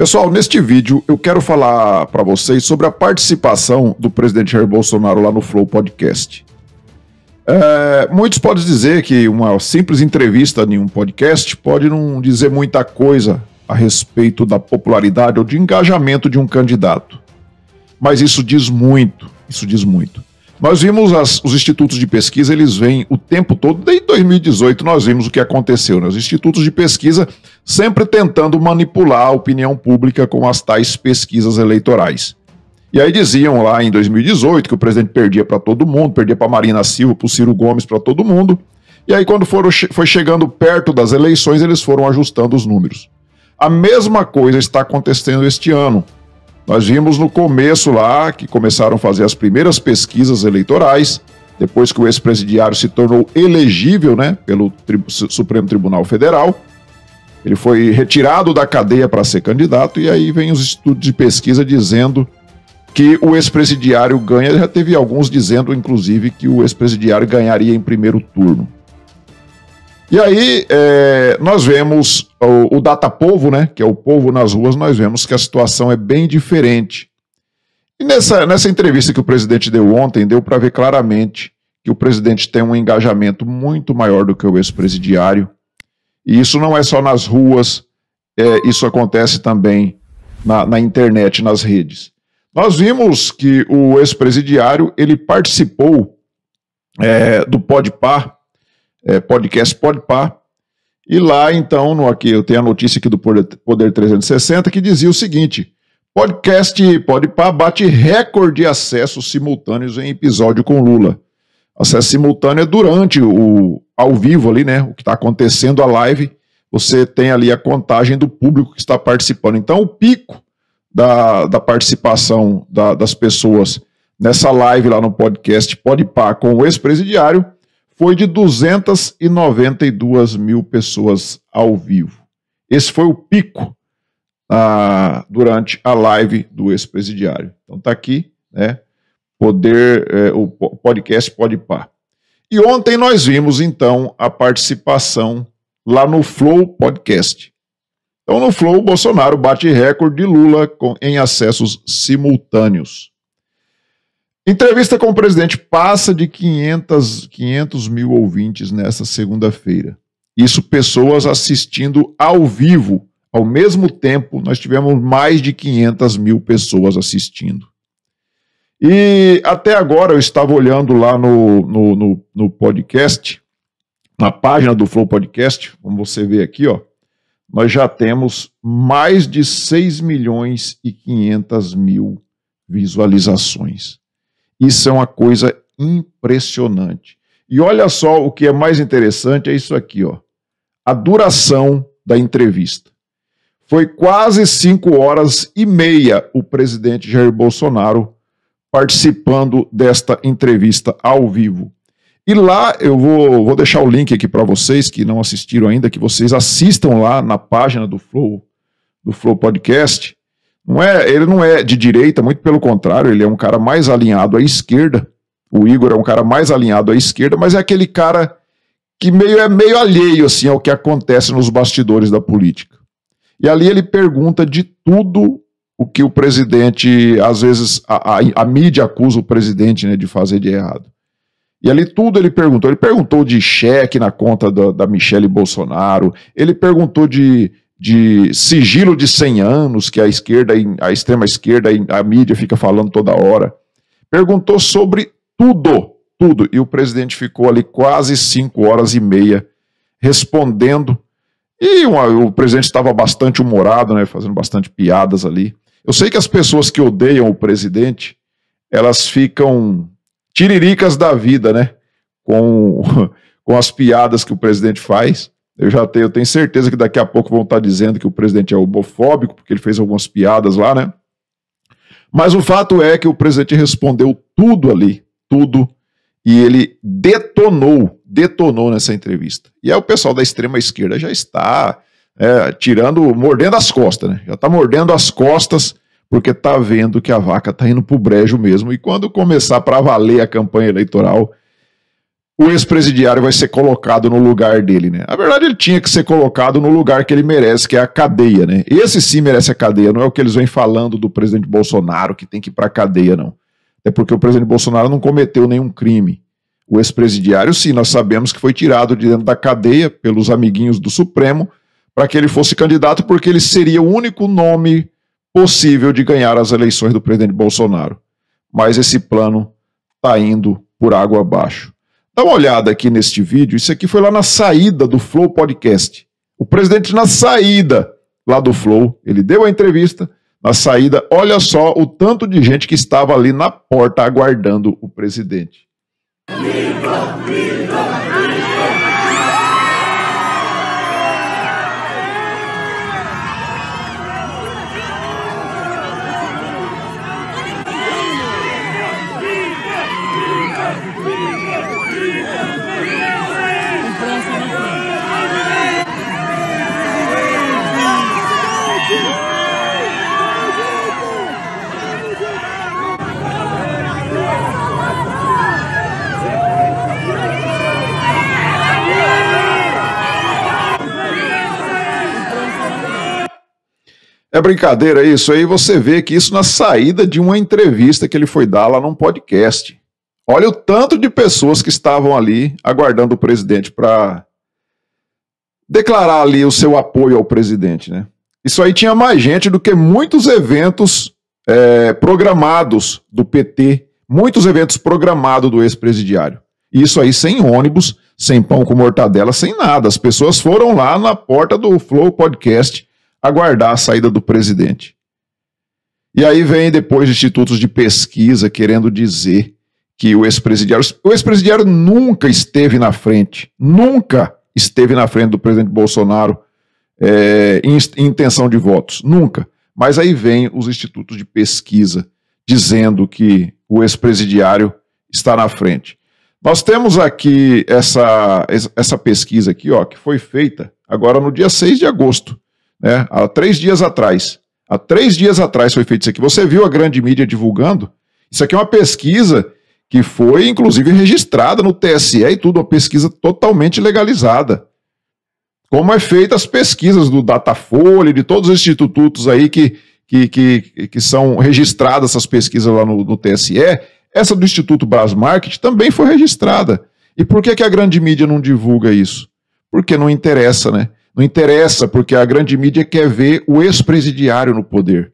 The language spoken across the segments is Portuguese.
Pessoal, neste vídeo eu quero falar para vocês sobre a participação do presidente Jair Bolsonaro lá no Flow Podcast. Muitos podem dizer que uma simples entrevista em um podcast pode não dizer muita coisa a respeito da popularidade ou de engajamento de um candidato. Mas isso diz muito, Nós vimos os institutos de pesquisa, eles vêm o tempo todo, desde 2018 nós vimos o que aconteceu, né? Os institutos de pesquisa sempre tentando manipular a opinião pública com as tais pesquisas eleitorais. E aí diziam lá em 2018 que o presidente perdia para todo mundo, perdia para Marina Silva, para o Ciro Gomes, para todo mundo. E aí quando foi chegando perto das eleições, eles foram ajustando os números. A mesma coisa está acontecendo este ano. Nós vimos no começo lá que começaram a fazer as primeiras pesquisas eleitorais, depois que o ex-presidiário se tornou elegível, né, pelo Supremo Tribunal Federal. Ele foi retirado da cadeia para ser candidato e aí vem os estudos de pesquisa dizendo que o ex-presidiário ganha. Já teve alguns dizendo, inclusive, que o ex-presidiário ganharia em primeiro turno. E aí nós vemos o Datapovo, né, que é o povo nas ruas, nós vemos que a situação é bem diferente. E nessa entrevista que o presidente deu ontem, deu para ver claramente que o presidente tem um engajamento muito maior do que o ex-presidiário. E isso não é só nas ruas, isso acontece também na internet, nas redes. Nós vimos que o ex-presidiário, ele participou do Podpah, podcast Podpah, e lá então, aqui eu tenho a notícia aqui do Poder 360 que dizia o seguinte: podcast Podpah bate recorde de acessos simultâneos em episódio com Lula. Acesso simultâneo é durante ao vivo ali, né, o que está acontecendo a live, você tem ali a contagem do público que está participando. Então o pico da participação das pessoas nessa live lá no podcast Podpah com o ex-presidiário foi de 292 mil pessoas ao vivo. Esse foi o pico durante a live do ex-presidiário. Então tá aqui, né, o podcast Podpah. E ontem nós vimos, então, a participação lá no Flow Podcast. Então no Flow, Bolsonaro bate recorde de Lula em acessos simultâneos. Entrevista com o presidente passa de 500 mil ouvintes nessa segunda-feira. Isso, pessoas assistindo ao vivo. Ao mesmo tempo, nós tivemos mais de 500 mil pessoas assistindo. E até agora eu estava olhando lá no podcast, na página do Flow Podcast, como você vê aqui, ó, nós já temos mais de 6 milhões e 500 mil visualizações. Isso é uma coisa impressionante. E olha só, o que é mais interessante é isso aqui, ó. A duração da entrevista. Foi quase 5 horas e meia o presidente Jair Bolsonaro participando desta entrevista ao vivo. E lá eu vou deixar o link aqui para vocês que não assistiram ainda, que vocês assistam lá na página do Flow Podcast. Ele não é de direita, muito pelo contrário, ele é um cara mais alinhado à esquerda. O Igor é um cara mais alinhado à esquerda, mas é aquele cara que é meio alheio assim, ao que acontece nos bastidores da política. E ali ele pergunta de tudo o que o presidente, às vezes, a mídia acusa o presidente, né, de fazer de errado. E ali tudo ele perguntou. Ele perguntou de cheque na conta da Michele Bolsonaro, ele perguntou de sigilo de 100 anos, que a extrema esquerda e a mídia fica falando toda hora. Perguntou sobre tudo. E o presidente ficou ali quase 5 horas e meia respondendo. E o presidente estava bastante humorado, né, fazendo bastante piadas ali. Eu sei que as pessoas que odeiam o presidente, elas ficam tiriricas da vida, né, com as piadas que o presidente faz. Eu tenho certeza que daqui a pouco vão estar dizendo que o presidente é homofóbico, porque ele fez algumas piadas lá, né? Mas o fato é que o presidente respondeu tudo ali, tudo, e ele detonou nessa entrevista. E aí o pessoal da extrema esquerda já está mordendo as costas, né? Já está mordendo as costas, porque está vendo que a vaca está indo pro brejo mesmo. E quando começar para valer a campanha eleitoral, o ex-presidiário vai ser colocado no lugar dele, né? Na verdade, ele tinha que ser colocado no lugar que ele merece, que é a cadeia, né? Esse sim merece a cadeia, não é o que eles vêm falando do presidente Bolsonaro, que tem que ir para a cadeia, não. É porque o presidente Bolsonaro não cometeu nenhum crime. O ex-presidiário, sim, nós sabemos que foi tirado de dentro da cadeia pelos amiguinhos do Supremo para que ele fosse candidato, porque ele seria o único nome possível de ganhar as eleições do presidente Bolsonaro. Mas esse plano está indo por água abaixo. Dá uma olhada aqui neste vídeo, isso aqui foi lá na saída do Flow Podcast. O presidente na saída lá do Flow, ele deu a entrevista, na saída, olha só o tanto de gente que estava ali na porta aguardando o presidente. Viva, viva, viva! É brincadeira isso aí, você vê que isso na saída de uma entrevista que ele foi dar lá num podcast. Olha o tanto de pessoas que estavam ali aguardando o presidente para declarar ali o seu apoio ao presidente, né? Isso aí tinha mais gente do que muitos eventos programados do PT, muitos eventos programados do ex-presidiário. Isso aí sem ônibus, sem pão com mortadela, sem nada. As pessoas foram lá na porta do Flow Podcast aguardar a saída do presidente. E aí vem depois institutos de pesquisa querendo dizer que o ex-presidiário nunca esteve na frente do presidente Bolsonaro em intenção de votos, nunca. Mas aí vem os institutos de pesquisa dizendo que o ex-presidiário está na frente. Nós temos aqui essa pesquisa aqui, ó, que foi feita agora no dia 6 de agosto. Né, há 3 dias atrás. Há 3 dias atrás foi feito isso aqui. Você viu a grande mídia divulgando? Isso aqui é uma pesquisa que foi, inclusive, registrada no TSE e tudo, uma pesquisa totalmente legalizada. Como é feita as pesquisas do Datafolha, de todos os institutos aí que são registradas, essas pesquisas lá no TSE, essa do Instituto Brasmarket também foi registrada. E por que a grande mídia não divulga isso? Porque não interessa, né? Não interessa, porque a grande mídia quer ver o ex-presidiário no poder.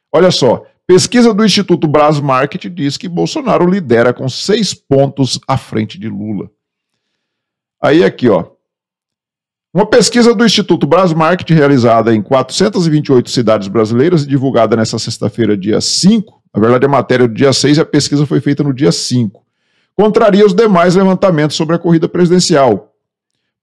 Olha só, pesquisa do Instituto Brasmarket diz que Bolsonaro lidera com 6 pontos à frente de Lula. Aí aqui, ó. Uma pesquisa do Instituto Brasmarket, realizada em 428 cidades brasileiras e divulgada nesta sexta-feira, dia 5, na verdade a matéria do dia 6 e a pesquisa foi feita no dia 5, contraria os demais levantamentos sobre a corrida presidencial,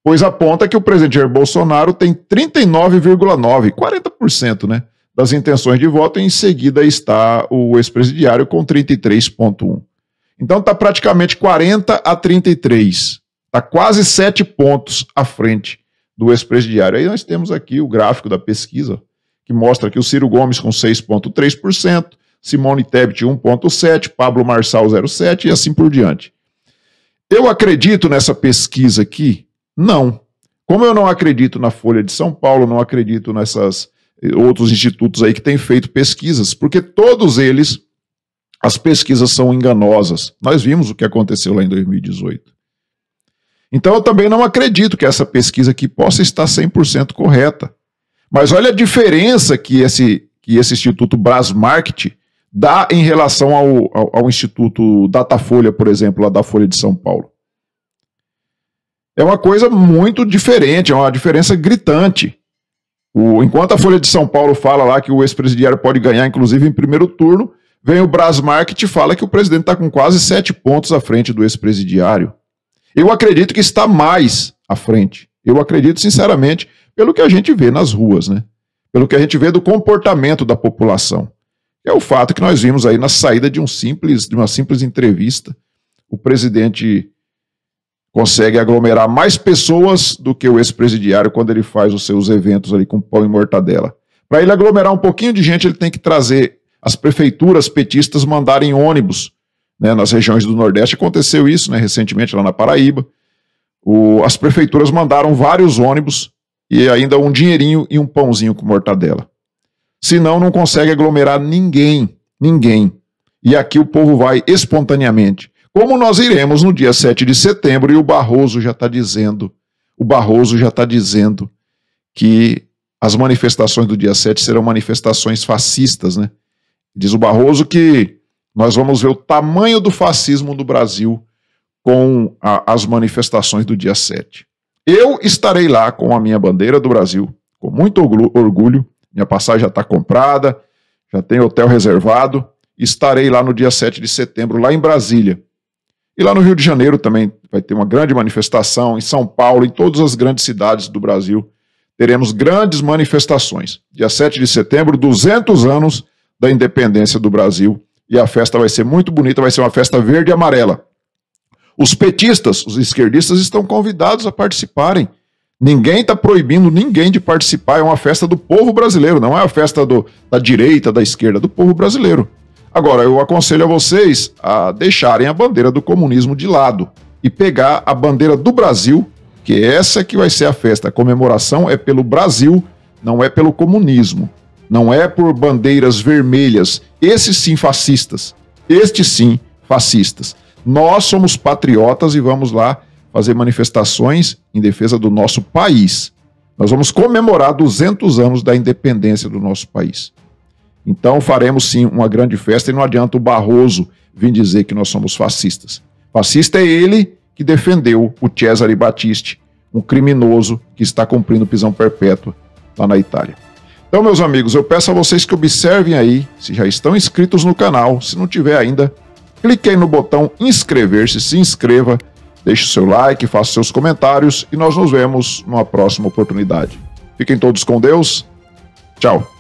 pois aponta que o presidente Jair Bolsonaro tem 39,9%, 40%, né, das intenções de voto, e em seguida está o ex-presidiário com 33,1%. Então está praticamente 40 a 33%, está quase 7 pontos à frente do ex-presidiário. Aí nós temos aqui o gráfico da pesquisa, que mostra que o Ciro Gomes com 6,3%, Simone Tebet 1,7%, Pablo Marçal 0,7% e assim por diante. Eu acredito nessa pesquisa aqui? Não. Como eu não acredito na Folha de São Paulo, não acredito nessas outros institutos aí que têm feito pesquisas, porque todos eles, as pesquisas são enganosas. Nós vimos o que aconteceu lá em 2018. Então eu também não acredito que essa pesquisa aqui possa estar 100% correta. Mas olha a diferença que esse Instituto Brasmarket dá em relação ao Instituto Datafolha, por exemplo, lá da Folha de São Paulo. É uma coisa muito diferente, é uma diferença gritante. Enquanto a Folha de São Paulo fala lá que o ex-presidiário pode ganhar, inclusive em primeiro turno, vem o Brasmarket e fala que o presidente está com quase 7 pontos à frente do ex-presidiário. Eu acredito que está mais à frente. Eu acredito, sinceramente, pelo que a gente vê nas ruas, né? Pelo que a gente vê do comportamento da população. É o fato que nós vimos aí na saída de uma simples entrevista. O presidente consegue aglomerar mais pessoas do que o ex-presidiário quando ele faz os seus eventos ali com pão e mortadela. Para ele aglomerar um pouquinho de gente, ele tem que trazer as prefeituras petistas mandarem ônibus né, nas regiões do Nordeste. Aconteceu isso, né, recentemente lá na Paraíba. As prefeituras mandaram vários ônibus e ainda um dinheirinho e um pãozinho com mortadela. Senão não consegue aglomerar ninguém. E aqui o povo vai espontaneamente. Como nós iremos no dia 7 de setembro e o Barroso já está dizendo que as manifestações do dia 7 serão manifestações fascistas, né? Diz o Barroso que nós vamos ver o tamanho do fascismo no Brasil com as manifestações do dia 7. Eu estarei lá com a minha bandeira do Brasil, com muito orgulho. Minha passagem já está comprada, já tem hotel reservado. Estarei lá no dia 7 de setembro, lá em Brasília. E lá no Rio de Janeiro também vai ter uma grande manifestação, em São Paulo, em todas as grandes cidades do Brasil. Teremos grandes manifestações. Dia 7 de setembro, 200 anos da independência do Brasil. E a festa vai ser muito bonita, vai ser uma festa verde e amarela. Os petistas, os esquerdistas estão convidados a participarem. Ninguém está proibindo ninguém de participar. É uma festa do povo brasileiro, não é a festa da direita, da esquerda, do povo brasileiro. Agora, eu aconselho a vocês a deixarem a bandeira do comunismo de lado e pegar a bandeira do Brasil, que é essa que vai ser a festa. A comemoração é pelo Brasil, não é pelo comunismo. Não é por bandeiras vermelhas. Esses sim fascistas. Estes sim fascistas. Nós somos patriotas e vamos lá fazer manifestações em defesa do nosso país. Nós vamos comemorar 200 anos da independência do nosso país. Então faremos sim uma grande festa e não adianta o Barroso vir dizer que nós somos fascistas. Fascista é ele que defendeu o Cesare Battisti, um criminoso que está cumprindo prisão perpétua lá na Itália. Então, meus amigos, eu peço a vocês que observem aí, se já estão inscritos no canal, se não tiver ainda, clique aí no botão inscrever-se, se inscreva, deixe o seu like, faça seus comentários e nós nos vemos numa próxima oportunidade. Fiquem todos com Deus. Tchau.